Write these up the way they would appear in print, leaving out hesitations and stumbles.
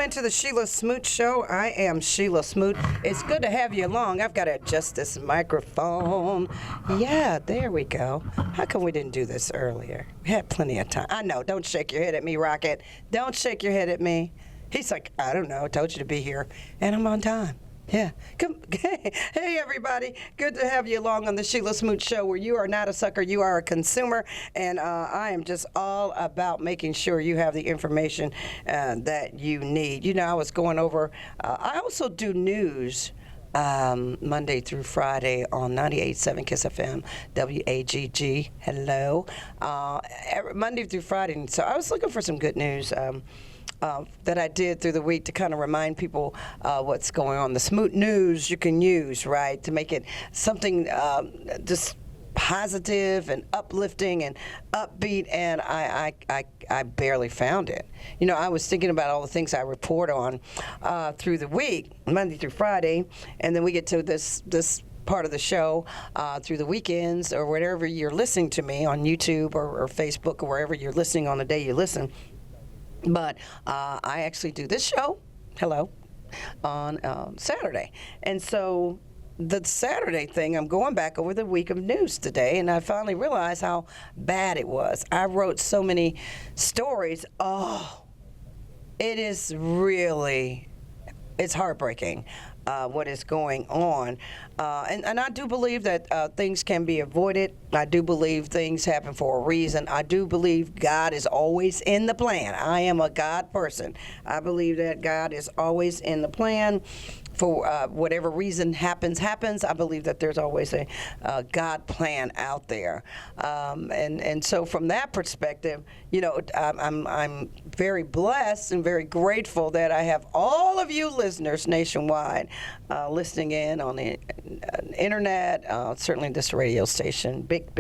welcome into the Shelia Smoot Show. I am Shelia Smoot. It's good to have you along. I've got to adjust this microphone. Yeah, there we go. How come we didn't do this earlier? We had plenty of time. I know. Don't shake your head at me, Rocket. Don't shake your head at me. He's like, I don't know. I told you to be here. And I'm on time. Yeah. Come. Hey, everybody. Good to have you along on the Shelia Smoot Show, where you are not a sucker, you are a consumer. And I am just all about making sure you have the information that you need. You know, I was going over, I also do news Monday through Friday on 98.7 KISS FM, WAGG. Hello. Monday through Friday. And so I was looking for some good news. That I did through the week to kind of remind people what's going on. The Smoot News you can use, right, to make it something just positive and uplifting and upbeat, and I barely found it. You know, I was thinking about all the things I report on through the week, Monday through Friday, and then we get to this part of the show through the weekends or wherever you're listening to me on YouTube or Facebook or wherever you're listening on the day you listen. But I actually do this show, on Saturday. And so the Saturday thing, I'm going back over the week of news today, and I finally realized how bad it was. I wrote so many stories. Oh, it is really, it's heartbreaking. What is going on. And I do believe that things can be avoided. I do believe things happen for a reason. I do believe God is always in the plan. I am a God person. I believe that God is always in the plan. For whatever reason happens. I believe that there's always a God plan out there, and so from that perspective, you know, I'm very blessed and very grateful that I have all of you listeners nationwide listening in on the internet. Certainly this radio station, big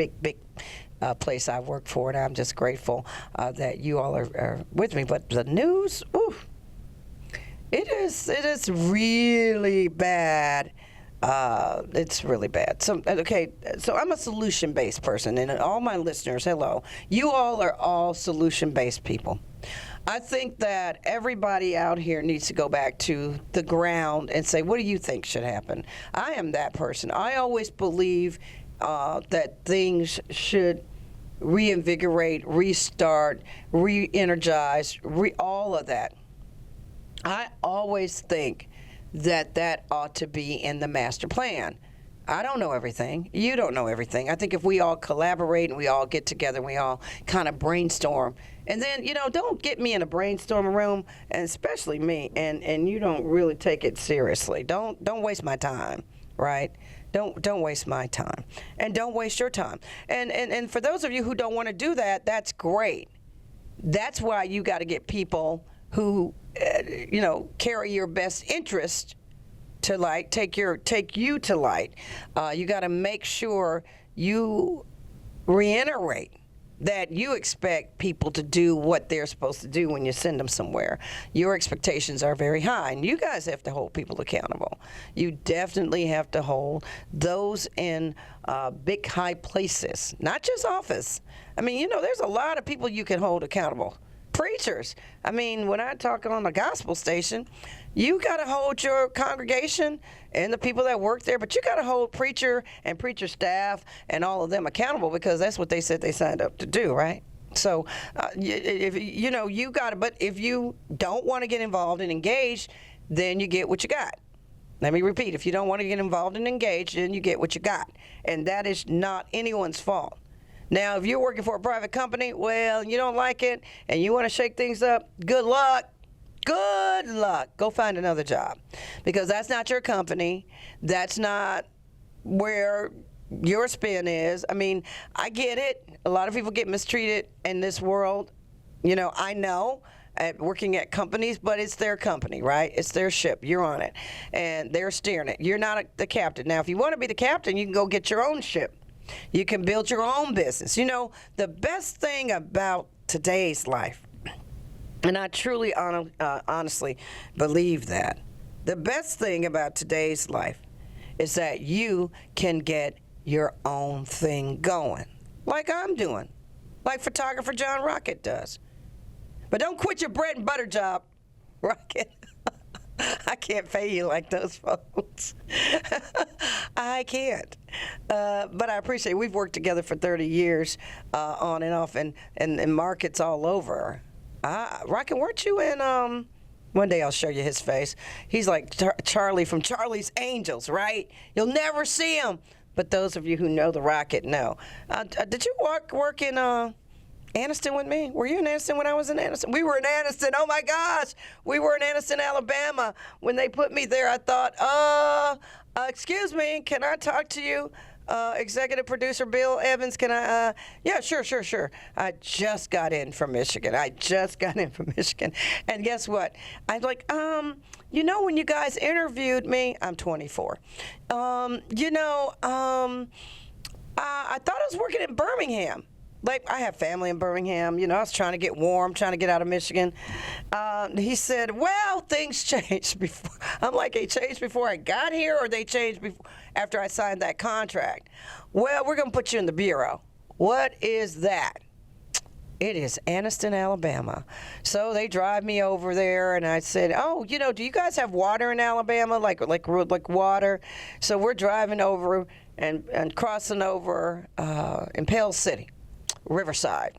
place I work for, and I'm just grateful that you all are with me. But the news, oof. It is really bad. It's really bad. So I'm a solution-based person, and all my listeners, hello. You all are all solution-based people. I think that everybody out here needs to go back to the ground and say, what do you think should happen? I am that person. I always believe that things should reinvigorate, restart, re-energize, all of that. I always think that ought to be in the master plan. I don't know everything. You don't know everything. I think if we all collaborate and we all get together and we all kind of brainstorm, and then, you know, don't get me in a brainstorm room, and especially me, and you don't really take it seriously. Don't waste my time, right? Don't waste my time, and don't waste your time. And for those of you who don't want to do that, that's great. That's why you got to get people who carry your best interest to light, take you to light. You got to make sure you reiterate that you expect people to do what they're supposed to do when you send them somewhere. Your expectations are very high, and you guys have to hold people accountable. You definitely have to hold those in big, high places, not just office. I mean, you know, there's a lot of people you can hold accountable. Preachers. I mean, when I talk on the gospel station, you got to hold your congregation and the people that work there, but you got to hold preacher and preacher staff and all of them accountable, because that's what they said they signed up to do, right? So, if you got to, but if you don't want to get involved and engaged, then you get what you got. Let me repeat, if you don't want to get involved and engaged, then you get what you got. And that is not anyone's fault. Now, if you're working for a private company, well, you don't like it and you want to shake things up, good luck. Good luck. Go find another job, because that's not your company. That's not where your spin is. I mean, I get it. A lot of people get mistreated in this world. You know, I know, working at companies, but it's their company, right? It's their ship. You're on it, and they're steering it. You're not the captain. Now, if you want to be the captain, you can go get your own ship. You can build your own business. You know, the best thing about today's life, and I truly, honestly believe that, the best thing about today's life is that you can get your own thing going, like I'm doing, like photographer John Rocket does. But don't quit your bread and butter job. Rocket. I can't pay you like those folks. I can't. But I appreciate it. We've worked together for 30 years on and off and markets all over. Rocket, weren't you in, one day I'll show you his face. He's like Charlie from Charlie's Angels, right? You'll never see him. But those of you who know the Rocket know. Did you work in Anniston with me? Were you in Anniston when I was in Anniston? We were in Anniston. Oh my gosh. We were in Anniston, Alabama. When they put me there, I thought, excuse me, can I talk to you? Executive producer Bill Evans, can I? Yeah, sure. I just got in from Michigan. And guess what? I'm like, when you guys interviewed me, I'm 24. I thought I was working in Birmingham. Like, I have family in Birmingham. I was trying to get warm, trying to get out of Michigan. He said, well, things changed before. I'm like, they changed before I got here, or they changed after I signed that contract? Well, we're going to put you in the bureau. What is that? It is Anniston, Alabama. So they drive me over there, and I said, oh, do you guys have water in Alabama, like water? So we're driving over and crossing over in Pale City, Riverside.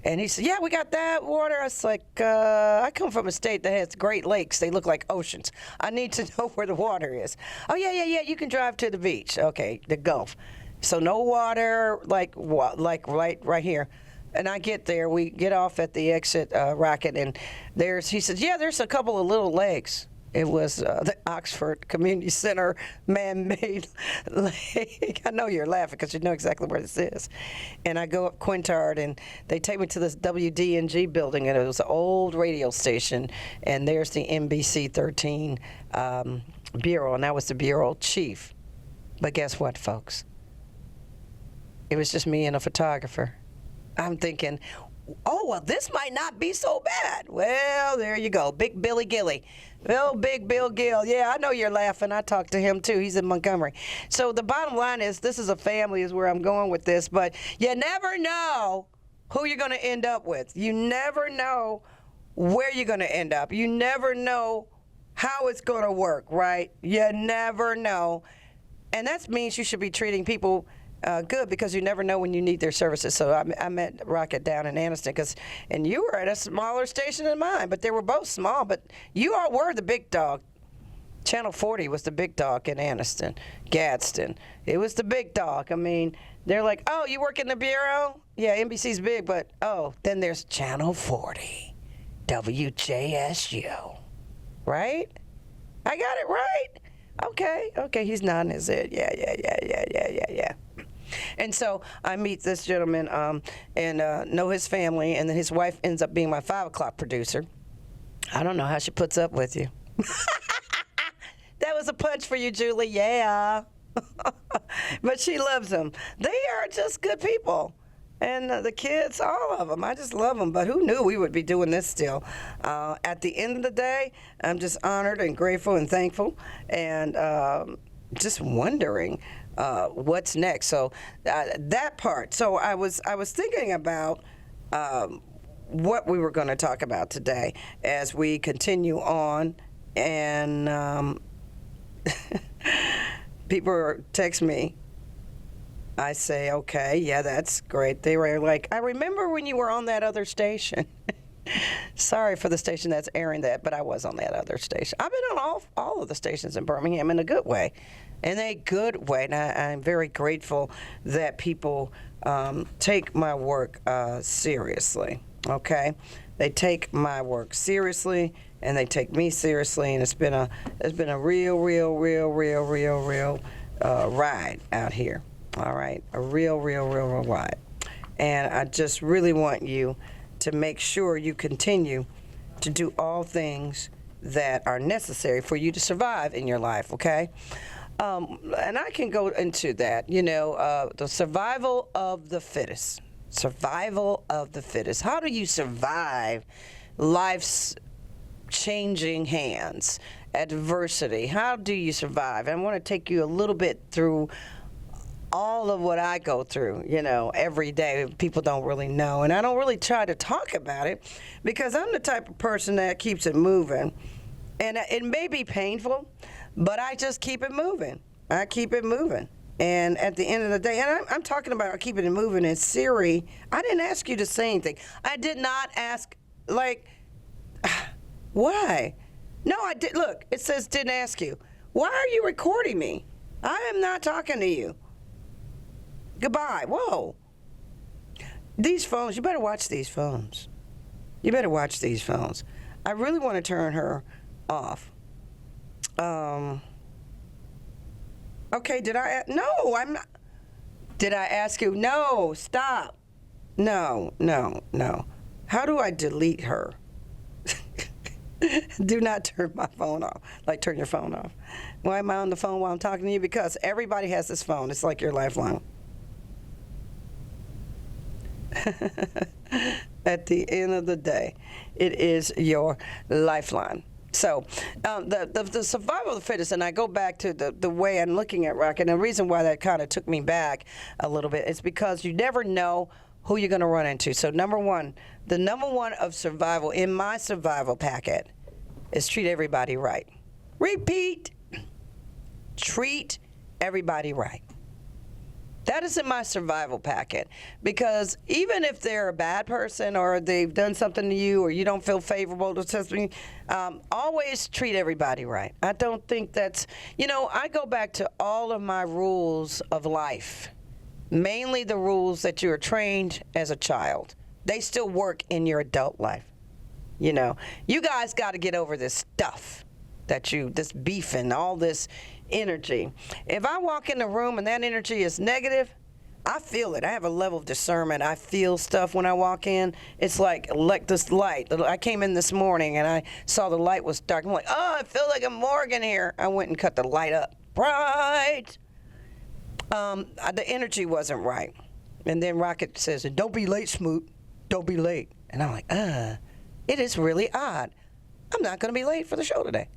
And he said, yeah, we got that water. I was like, I come from a state that has Great Lakes. They look like oceans. I need to know where the water is. Oh, yeah, you can drive to the beach. Okay, the Gulf. So no water, like right here. And I get there. We get off at the exit Rocket, and he says, yeah, there's a couple of little lakes. It was the Oxford Community Center man-made lake. I know you're laughing because you know exactly where this is. And I go up Quintard, and they take me to this WDNG building, and it was an old radio station, and there's the NBC 13 bureau, and I was the bureau chief. But guess what, folks? It was just me and a photographer. I'm thinking, oh, well, this might not be so bad. Well, there you go. Big Billy Gilly. Oh, Big Bill Gill. Yeah, I know you're laughing. I talked to him, too. He's in Montgomery. So the bottom line is, this is a family is where I'm going with this. But you never know who you're going to end up with. You never know where you're going to end up. You never know how it's going to work, right? You never know. And that means you should be treating people good, because you never know when you need their services. So I met Rocket down in Anniston, and you were at a smaller station than mine, but they were both small, but you all were the big dog. Channel 40 was the big dog in Anniston, Gadsden. It was the big dog. I mean, they're like, oh, you work in the bureau? Yeah, NBC's big, but, then there's Channel 40, WJSU, right? I got it right? Okay, he's nodding his head. Yeah. And so I meet this gentleman and know his family, and then his wife ends up being my 5 o'clock producer. I don't know how she puts up with you. That was a punch for you, Julie. Yeah. But she loves them. They are just good people. And the kids, all of them, I just love them. But who knew we would be doing this still? At the end of the day, I'm just honored and grateful and thankful, and just wondering what's next. So that part. So I was thinking about what we were going to talk about today as we continue on, and people text me. I say, okay, yeah, that's great. They were like, I remember when you were on that other station. Sorry for the station that's airing that, but I was on that other station. I've been on all of the stations in Birmingham in a good way. In a good way. And I'm very grateful that people take my work seriously, okay? They take my work seriously, and they take me seriously, and it's been a real ride out here. All right, a real ride. And I just really want you to make sure you continue to do all things that are necessary for you to survive in your life, okay? And I can go into that, the survival of the fittest. Survival of the fittest. How do you survive life's changing hands, adversity? How do you survive? And I want to take you a little bit through all of what I go through, every day. People don't really know, and I don't really try to talk about it because I'm the type of person that keeps it moving. And it may be painful, but I just keep it moving. I keep it moving. And at the end of the day, and I'm talking about keeping it moving, and Siri, I didn't ask you to say anything. I did not ask, like, why? No, I did. Look, it says didn't ask you. Why are you recording me? I am not talking to you. Goodbye. Whoa. These phones, you better watch these phones. You better watch these phones. I really want to turn her off. Okay, did I? No, I'm not. Did I ask you? No, stop. No. How do I delete her? Do not turn my phone off. Like, turn your phone off. Why am I on the phone while I'm talking to you? Because everybody has this phone. It's like your lifeline. At the end of the day, it is your lifeline. So the survival of the fittest, and I go back to the way I'm looking at Rock, and the reason why that kind of took me back a little bit is because you never know who you're going to run into. So number one of survival in my survival packet is treat everybody right. Repeat. Treat everybody right. That is in my survival packet, because even if they're a bad person or they've done something to you or you don't feel favorable to something, always treat everybody right. I don't think that's, I go back to all of my rules of life, mainly the rules that you were trained as a child. They still work in your adult life. You guys got to get over this stuff this beef and all this energy. If I walk in the room and that energy is negative, I feel it. I have a level of discernment. I feel stuff when I walk in. It's like this light. I came in this morning and I saw the light was dark. I'm like, oh, I feel like a Morgan here. I went and cut the light up. Bright. The energy wasn't right. And then Rocket says, don't be late, Smoot. Don't be late. And I'm like, it is really odd. I'm not going to be late for the show today.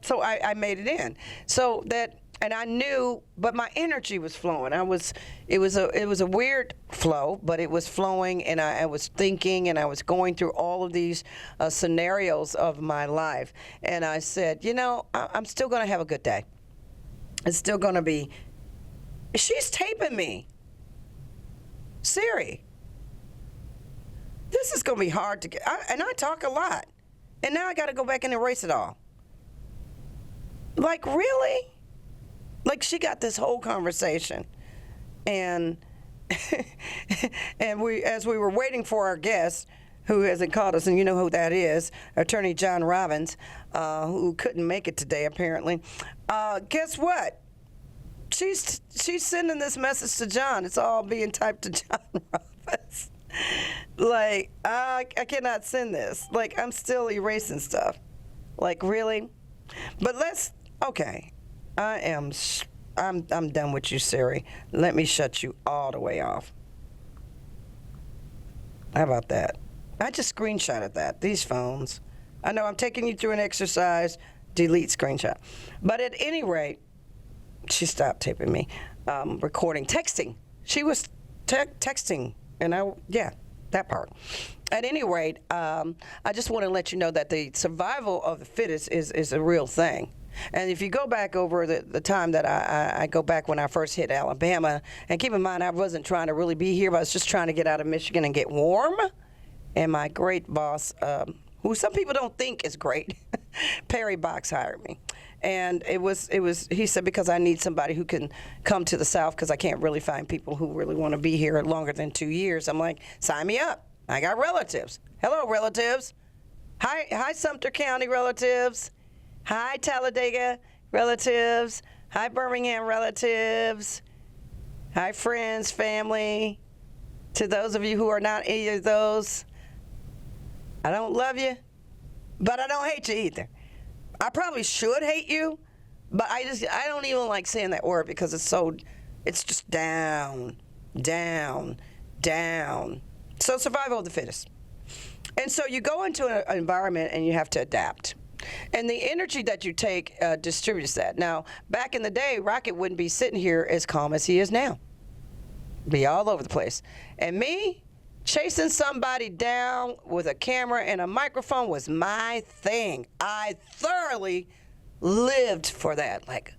So I made it in. So that, and I knew, but my energy was flowing. It was a weird flow, but it was flowing, and I was thinking, and I was going through all of these scenarios of my life. And I said, I'm still going to have a good day. It's still going to be, she's taping me. Siri. This is going to be hard to get, and I talk a lot. And now I got to go back and erase it all. Like, really? Like, she got this whole conversation. And as we were waiting for our guest, who hasn't called us, and you know who that is, Attorney John Robbins, who couldn't make it today, apparently. Guess what? She's sending this message to John. It's all being typed to John Robbins. Like, I cannot send this. Like, I'm still erasing stuff. Like, really? But okay. I'm done with you, Siri. Let me shut you all the way off. How about that? I just screenshotted that. These phones. I know I'm taking you through an exercise. Delete screenshot. But at any rate, she stopped taping me. Recording. Texting. She was texting. And that part. At any rate, I just want to let you know that the survival of the fittest is a real thing. And if you go back over the time that I go back when I first hit Alabama, and keep in mind I wasn't trying to really be here, but I was just trying to get out of Michigan and get warm. And my great boss, who some people don't think is great, Perry Box hired me. And it was he said, because I need somebody who can come to the South, because I can't really find people who really want to be here longer than 2 years. I'm like, sign me up. I got relatives. Hello, relatives. Hi, Sumter County relatives. Hi, Talladega relatives. Hi, Birmingham relatives. Hi, friends, family. To those of you who are not any of those, I don't love you, but I don't hate you either. I probably should hate you, but I don't even like saying that word, because it's just down, down, down. So survival of the fittest. And so you go into an environment and you have to adapt. And the energy that you take distributes that. Now, back in the day, Rocket wouldn't be sitting here as calm as he is now. Be all over the place. And me, Chasing somebody down with a camera and a microphone was my thing. I thoroughly lived for that. Like,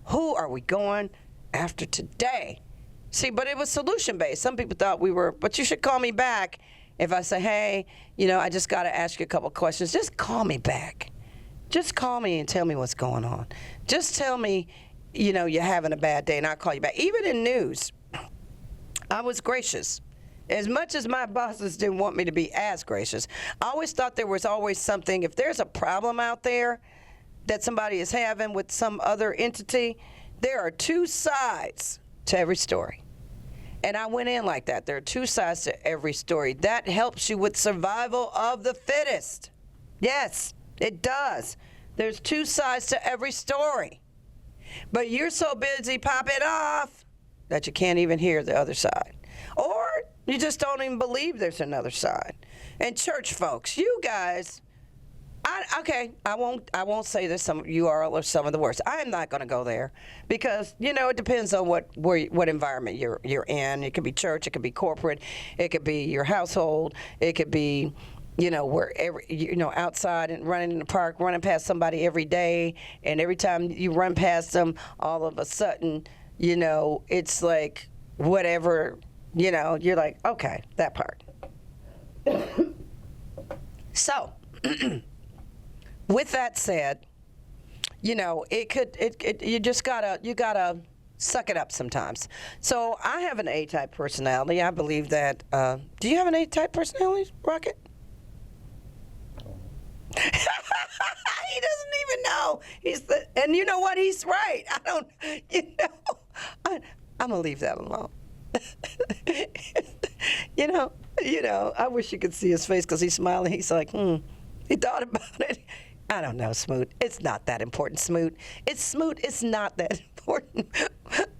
who are we going after today? See, but it was solution-based. Some people thought we were, but you should call me back if I say, hey, I just got to ask you a couple questions. Just call me back. Just call me and tell me what's going on. Just tell me, you're having a bad day, and I'll call you back. Even in news, I was gracious. As much as my bosses didn't want me to be as gracious, I always thought there was always something. If there's a problem out there that somebody is having with some other entity, there are two sides to every story. And I went in like that. There are two sides to every story. That helps you with survival of the fittest. Yes, it does. There's two sides to every story. But you're so busy popping off that you can't even hear the other side. Or you just don't even believe there's another side. And church folks, you guys, I won't say that you are some of the worst. I am not going to go there because it depends on what environment you're in. It could be church, it could be corporate, it could be your household, it could be wherever outside and running in the park, running past somebody every day, and every time you run past them, all of a sudden, it's like whatever, you're like, okay, that part. So. With that said, you gotta suck it up sometimes. So I have an A-type personality. I believe that. Do you have an A-type personality, Rocket? He doesn't even know. And you know what? He's right. I'm gonna leave that alone. I wish you could see his face because he's smiling. He's like, He thought about it. I don't know, Smoot. It's not that important, Smoot. It's not that important.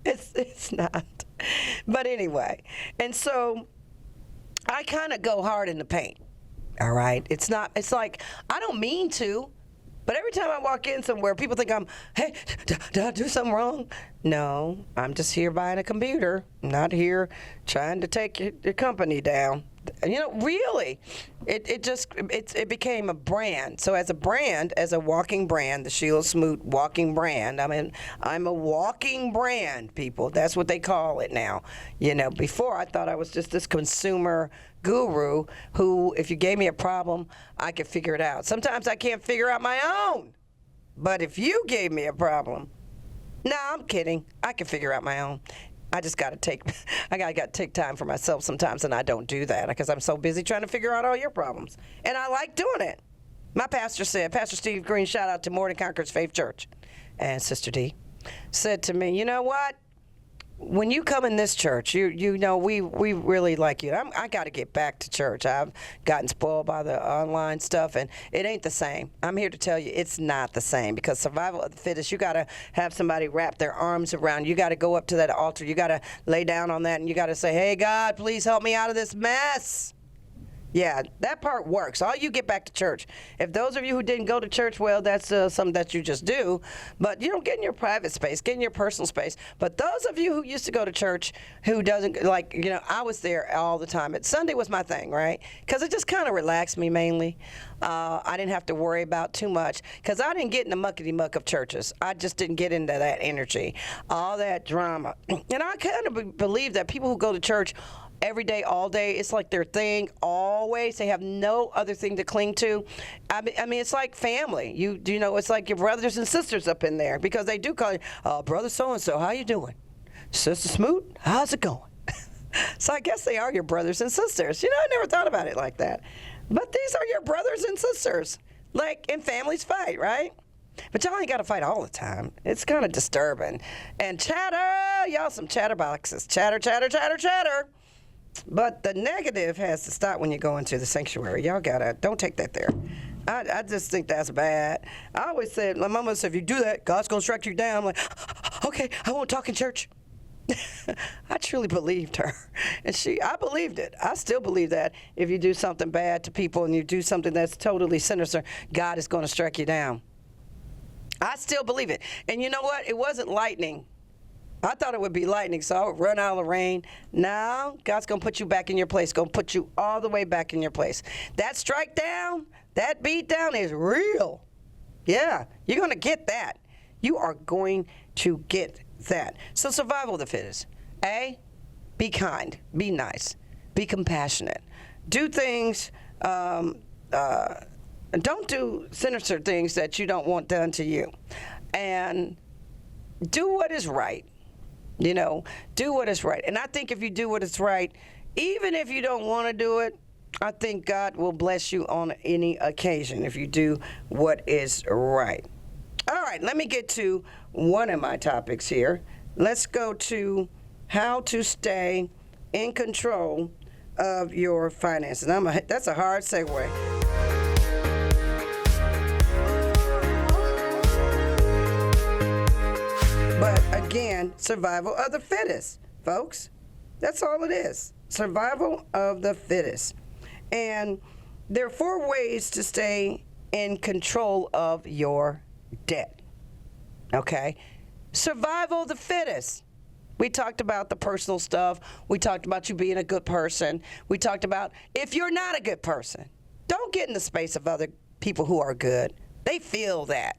It's not. But anyway, and so I kind of go hard in the paint. All right. It's like I don't mean to, but every time I walk in somewhere, people think hey, did I do something wrong? No, I'm just here buying a computer. I'm not here trying to take your company down. Really, it became a brand. So as a walking brand, the Shelia Smoot walking brand. I mean, I'm a walking brand, people. That's what they call it now. Before I thought I was just this consumer guru who, if you gave me a problem, I could figure it out. Sometimes I can't figure out my own. But if you gave me a problem, no, I'm kidding. I can figure out my own. I just got to take time for myself sometimes, and I don't do that because I'm so busy trying to figure out all your problems. And I like doing it. My pastor said, Pastor Steve Green, shout out to More Than Conquerors Faith Church, and Sister D, said to me, you know what? When you come in this church, we really like you. I got to get back to church. I've gotten spoiled by the online stuff, and it ain't the same. I'm here to tell you it's not the same because survival of the fittest, you got to have somebody wrap their arms around you. You got to go up to that altar. You got to lay down on that, and you got to say, hey, God, please help me out of this mess. Yeah, that part works. All you get back to church. If those of you who didn't go to church, well, that's something that you just do. But, get in your private space, get in your personal space. But those of you who used to go to church who doesn't, I was there all the time. Sunday was my thing, right? Because it just kind of relaxed me mainly. I didn't have to worry about too much because I didn't get in the muckety-muck of churches. I just didn't get into that energy, all that drama. And I kind of believe that people who go to church every day, all day, it's like their thing always. They have no other thing to cling to. I mean, it's like family. It's like your brothers and sisters up in there because they do call you, brother so-and-so, how you doing? Sister Smoot, how's it going? So I guess they are your brothers and sisters. I never thought about it like that. But these are your brothers and sisters. Like, and families fight, right? But y'all ain't got to fight all the time. It's kind of disturbing. And chatter, y'all some chatterboxes. Chatter, chatter, chatter, chatter. But the negative has to stop when you go into the sanctuary. Y'all don't take that there. I just think that's bad. I always said, my mama said, if you do that, God's going to strike you down. I'm like, okay, I won't talk in church. I truly believed her. And I believed it. I still believe that if you do something bad to people and you do something that's totally sinister, God is going to strike you down. I still believe it. And you know what? It wasn't lightning I thought it would be lightning, so I would run out of the rain. Now, God's going to put you back in your place, going to put you all the way back in your place. That strike down, that beat down is real. Yeah, you're going to get that. You are going to get that. So survival of the fittest. A, be kind, be nice, be compassionate. Do things, don't do sinister things that you don't want done to you. And do what is right. You know, do what is right. And I think if you do what is right, even if you don't want to do it, I think God will bless you on any occasion if you do what is right. All right, let me get to one of my topics here. Let's go to how to stay in control of your finances. That's a hard segue. But again, survival of the fittest, folks. That's all it is. Survival of the fittest. And there are 4 ways to stay in control of your debt. Okay? Survival of the fittest. We talked about the personal stuff. We talked about you being a good person. We talked about if you're not a good person, don't get in the space of other people who are good. They feel that.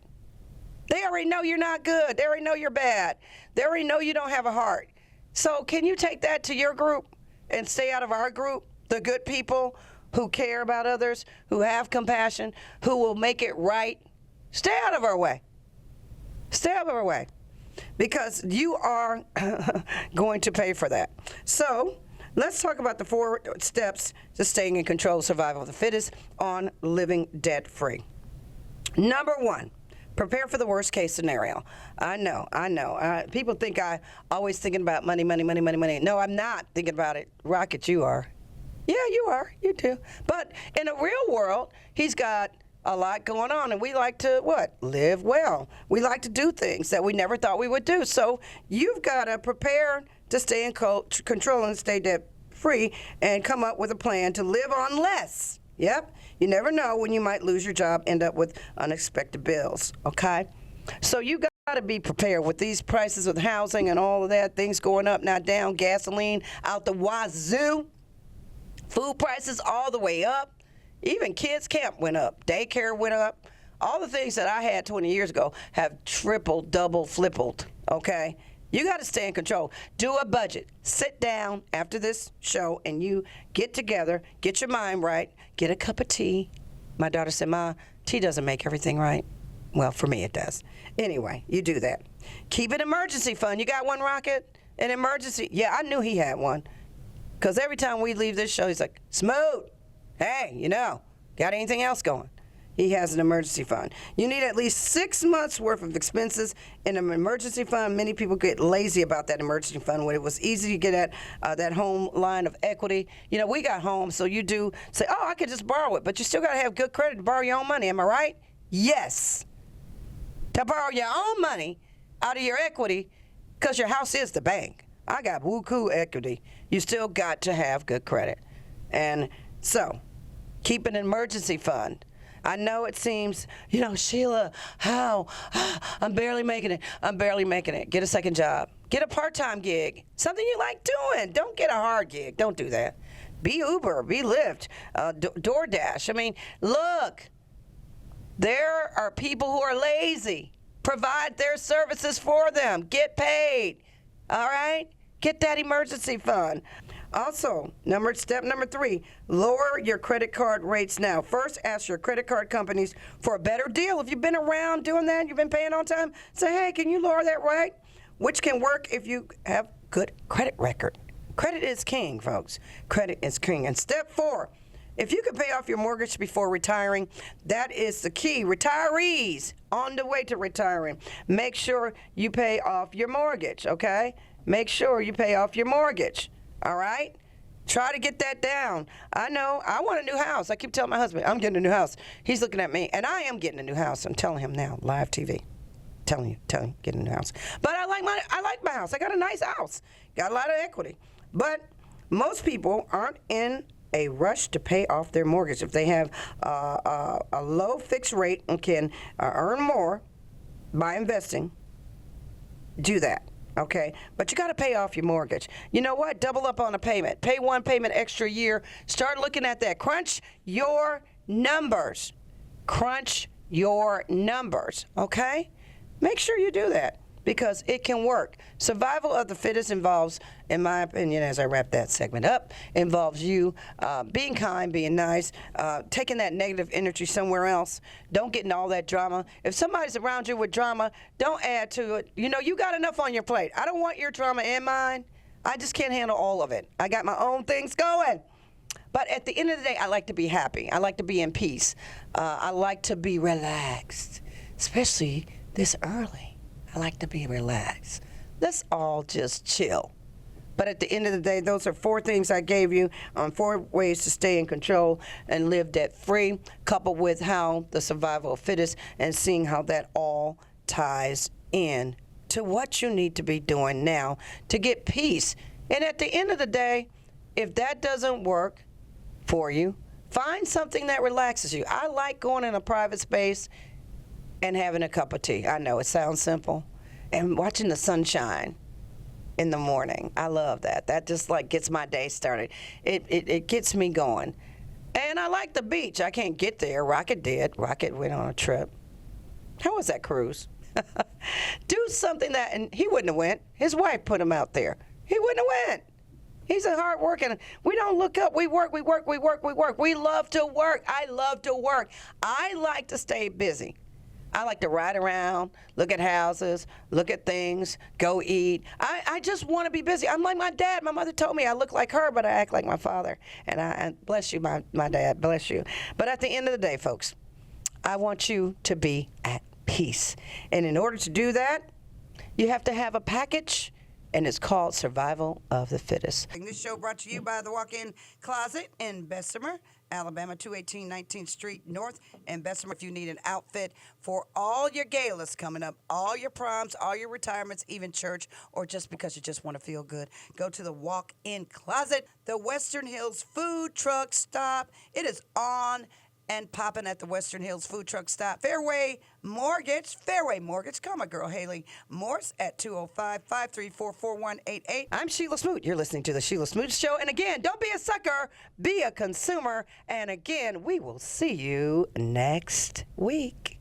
They already know you're not good. They already know you're bad. They already know you don't have a heart. So can you take that to your group and stay out of our group, the good people who care about others, who have compassion, who will make it right? Stay out of our way. Stay out of our way. Because you are going to pay for that. So let's talk about the 4 steps to staying in control of survival of the fittest on living debt-free. Number 1, prepare for the worst case scenario. I know. People think I always thinking about money. No, I'm not thinking about it. Rocket, you are. Yeah, you are. You do. But in a real world, he's got a lot going on, and we like to, what? Live well. We like to do things that we never thought we would do. So you've got to prepare to stay in control and stay debt-free and come up with a plan to live on less. Yep. You never know when you might lose your job, end up with unexpected bills, okay? So you got to be prepared with these prices with housing and all of that, things going up, not down, gasoline out the wazoo, food prices all the way up. Even kids' camp went up. Daycare went up. All the things that I had 20 years ago have tripled, double, flippled, okay? You got to stay in control. Do a budget. Sit down after this show and you get together, get your mind right, get a cup of tea. My daughter said, Ma, tea doesn't make everything right. Well, for me it does. Anyway, you do that. Keep an emergency fund. You got one, Rocket? An emergency? Yeah, I knew he had one. Because every time we leave this show, he's like, Smoot. Hey, got anything else going? He has an emergency fund. You need at least 6 months worth of expenses in an emergency fund. Many people get lazy about that emergency fund when it was easy to get at that home line of equity. We got home, so you do say, oh, I could just borrow it, but you still got to have good credit to borrow your own money. Am I right? Yes. To borrow your own money out of your equity, because your house is the bank. I got woo-coo equity. You still got to have good credit. And so, keep an emergency fund. I know it seems, Sheila, how? I'm barely making it. Get a second job. Get a part-time gig. Something you like doing. Don't get a hard gig. Don't do that. Be Uber, be Lyft, DoorDash. I mean, look, there are people who are lazy. Provide their services for them. Get paid. All right? Get that emergency fund. Also, step number 3, lower your credit card rates now. First, ask your credit card companies for a better deal. If you've been around doing that, you've been paying on time, say, hey, can you lower that rate? Which can work if you have good credit record. Credit is king, folks. Credit is king. And step 4, if you can pay off your mortgage before retiring, that is the key. Retirees on the way to retiring, make sure you pay off your mortgage, okay? Make sure you pay off your mortgage. All right? Try to get that down. I know. I want a new house. I keep telling my husband, I'm getting a new house. He's looking at me, and I am getting a new house. I'm telling him now, live TV. Telling him, getting a new house. But I like my house. I got a nice house. Got a lot of equity. But most people aren't in a rush to pay off their mortgage. If they have a low fixed rate and can earn more by investing, do that. Okay, but you got to pay off your mortgage. You know what? Double up on a payment. Pay one payment extra year. Start looking at that. Crunch your numbers. Crunch your numbers. Okay? Make sure you do that because it can work. Survival of the fittest involves, in my opinion, as I wrap that segment up, involves you being kind, being nice, taking that negative energy somewhere else. Don't get in all that drama. If somebody's around you with drama, don't add to it. You know, you got enough on your plate. I don't want your drama in mine. I just can't handle all of it. I got my own things going. But at the end of the day, I like to be happy. I like to be in peace. I like to be relaxed, especially this early. I like to be relaxed. Let's all just chill. But at the end of the day, those are 4 things I gave you on 4 ways to stay in control and live debt-free, coupled with how the survival of fittest and seeing how that all ties in to what you need to be doing now to get peace. And at the end of the day, if that doesn't work for you, find something that relaxes you. I like going in a private space and having a cup of tea. I know it sounds simple. And watching the sunshine in the morning. I love that. That just like gets my day started. It gets me going. And I like the beach. I can't get there. Rocket did. Rocket went on a trip. How was that cruise? Do something that, and he wouldn't have went. His wife put him out there. He wouldn't have went. He's a hard working. We don't look up. We work. We love to work. I love to work. I like to stay busy. I like to ride around, look at houses, look at things, go eat. I just want to be busy. I'm like my dad. My mother told me I look like her, but I act like my father. And I bless you, my dad, bless you. But at the end of the day, folks, I want you to be at peace. And in order to do that, you have to have a package, and it's called Survival of the Fittest. This show brought to you by the Walk-In Closet in Bessemer, Alabama, 218 19th Street North in Bessemer. If you need an outfit for all your galas coming up, all your proms, all your retirements, even church, or just because you just want to feel good, go to the Walk-In Closet, the Western Hills Food Truck Stop. It is on and popping at the Western Hills Food Truck Stop. Fairway Mortgage. Call my girl Haley Morse at 205-534-4188. I'm Shelia Smoot. You're listening to the Shelia Smoot Show. And again, don't be a sucker, be a consumer. And again, we will see you next week.